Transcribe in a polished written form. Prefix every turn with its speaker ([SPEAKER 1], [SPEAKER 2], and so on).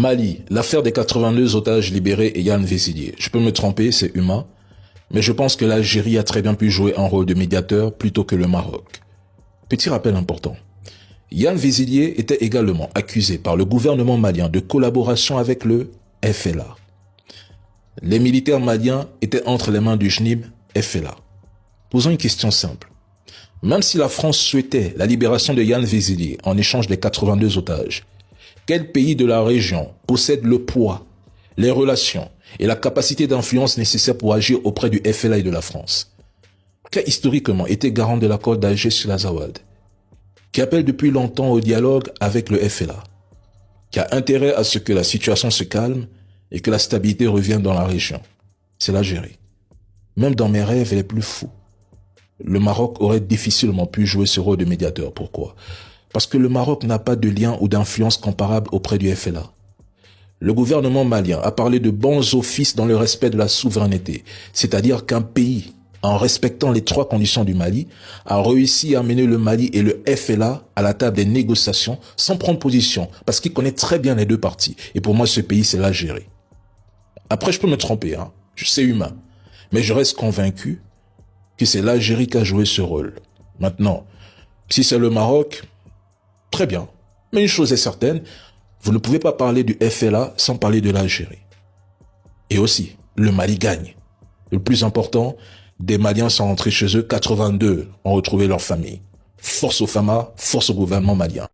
[SPEAKER 1] Mali, l'affaire des 82 otages libérés et Yann Vezilier. Je peux me tromper, c'est humain, mais je pense que l'Algérie a très bien pu jouer un rôle de médiateur plutôt que le Maroc. Petit rappel important. Yann Vezilier était également accusé par le gouvernement malien de collaboration avec le FLA. Les militaires maliens étaient entre les mains du JNIM FLA. Posons une question simple. Même si la France souhaitait la libération de Yann Vezilier en échange des 82 otages, quel pays de la région possède le poids, les relations et la capacité d'influence nécessaires pour agir auprès du FLA et de la France, qui a historiquement été garant de l'accord d'Alger sur l'Azawad, qui appelle depuis longtemps au dialogue avec le FLA, qui a intérêt à ce que la situation se calme et que la stabilité revienne dans la région? C'est l'Algérie. Même dans mes rêves les plus fous, le Maroc aurait difficilement pu jouer ce rôle de médiateur. Pourquoi? Parce que le Maroc n'a pas de lien ou d'influence comparable auprès du FLA. Le gouvernement malien a parlé de bons offices dans le respect de la souveraineté, c'est-à-dire qu'un pays, en respectant les 3 conditions du Mali, a réussi à amener le Mali et le FLA à la table des négociations sans prendre position, parce qu'il connaît très bien les deux parties. Et pour moi, ce pays, c'est l'Algérie. Après, je peux me tromper, c'est humain, mais je reste convaincu que c'est l'Algérie qui a joué ce rôle. Maintenant, si c'est le Maroc, très bien. Mais une chose est certaine, vous ne pouvez pas parler du FLA sans parler de l'Algérie. Et aussi, le Mali gagne. Le plus important, des Maliens sont rentrés chez eux, 82 ont retrouvé leur famille. Force aux FAMA, force au gouvernement malien.